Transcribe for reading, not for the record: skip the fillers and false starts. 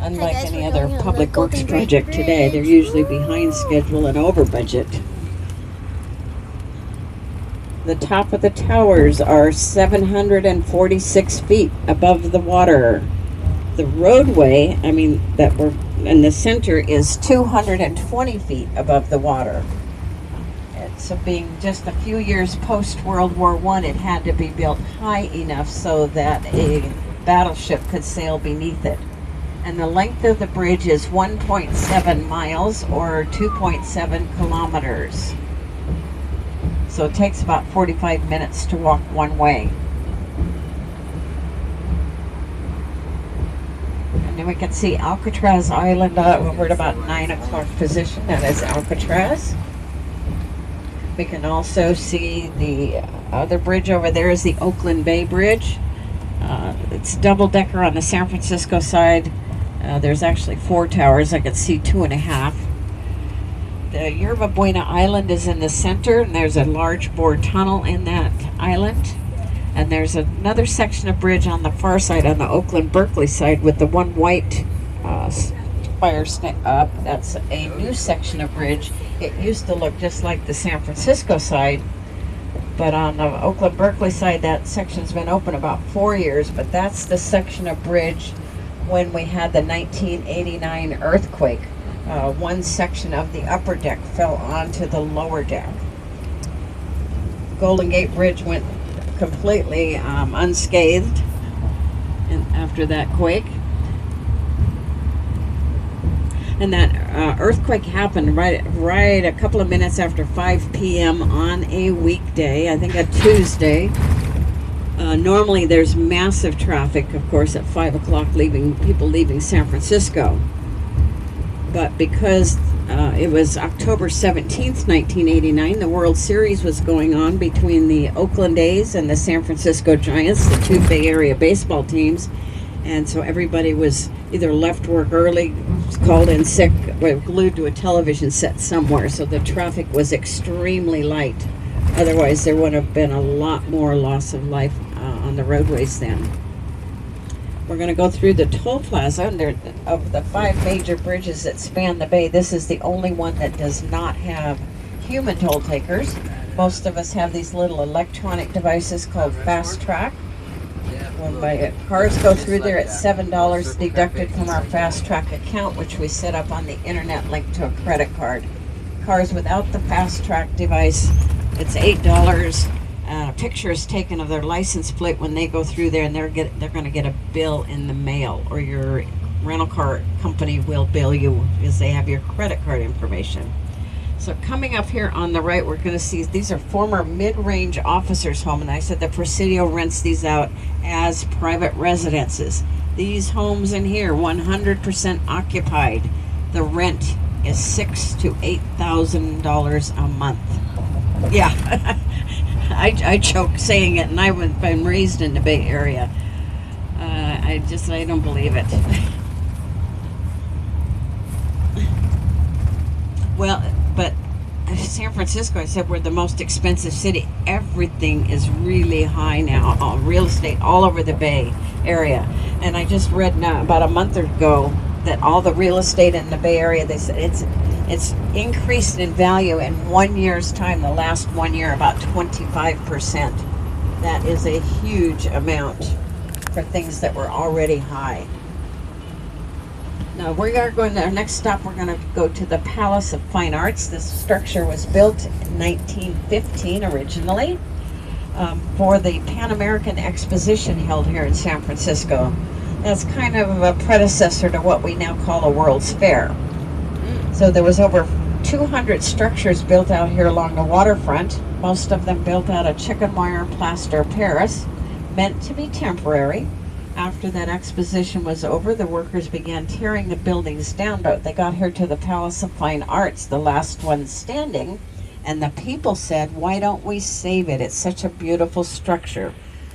Unlike guys, any we're other going on the public works Golden Gate project today, they're Bridge. usually behind schedule and over budget. The top of the towers are 746 feet above the water. The roadway, that we're in the center, is 220 feet above the water. So being just a few years post-World War I, it had to be built high enough so that a battleship could sail beneath it. And the length of the bridge is 1.7 miles or 2.7 kilometers. So it takes about 45 minutes to walk one way. And then we can see Alcatraz Island over at about 9 o'clock position. That is Alcatraz. We can also see the other bridge over there is the Oakland Bay Bridge. It's double-decker on the San Francisco side. There's actually 4 towers. I can see 2.5. The Yerba Buena Island is in the center, and there's a large bore tunnel in that island. And there's another section of bridge on the far side, on the Oakland-Berkeley side, with the one white spire up. That's a new section of bridge. It used to look just like the San Francisco side, but on the Oakland-Berkeley side, that section's been open about 4 years, but that's the section of bridge when we had the 1989 earthquake. One section of the upper deck fell onto the lower deck. Golden Gate Bridge went completely unscathed after that quake. And that earthquake happened right a couple of minutes after 5 p.m. on a weekday, I think a Tuesday. Normally there's massive traffic, of course, at 5 o'clock, people leaving San Francisco. But because it was October 17th, 1989, the World Series was going on between the Oakland A's and the San Francisco Giants, the two Bay Area baseball teams. And so everybody was either left work early, called in sick, or glued to a television set somewhere. So the traffic was extremely light. Otherwise, there would have been a lot more loss of life on the roadways then. We're going to go through the toll plaza. And of the 5 major bridges that span the bay, this is the only one that does not have human toll takers. Most of us have these little electronic devices called Fast Track. When cars go through there, it's $7 deducted from our Fast Track account, which we set up on the internet linked to a credit card. Cars without the Fast Track device, it's $8. A picture is taken of their license plate when they go through there, and they're going to get a bill in the mail, or your rental car company will bill you because they have your credit card information. So coming up here on the right, we're going to see these are former mid-range officers' home, and I said the Presidio rents these out as private residences. These homes in here, 100% occupied. The rent is $6,000 to $8,000 a month. Yeah. I choke saying it, and I've been raised in the Bay Area. I don't believe it. Well, but San Francisco, I said, we're the most expensive city. Everything is really high now, real estate all over the Bay Area. And I just read now about a month ago that all the real estate in the Bay Area, they said it's increased in value in 1 year's time, the last 1 year, about 25%. That is a huge amount for things that were already high. Now we are going to, our next stop, we're going to go to the Palace of Fine Arts. This structure was built in 1915 originally for the Pan American Exposition held here in San Francisco. That's kind of a predecessor to what we now call a World's Fair. So there was over 200 structures built out here along the waterfront, most of them built out of chicken wire plaster Paris, meant to be temporary. After that exposition was over, the workers began tearing the buildings down, but they got here to the Palace of Fine Arts, the last one standing, and the people said, why don't we save it? It's such a beautiful structure.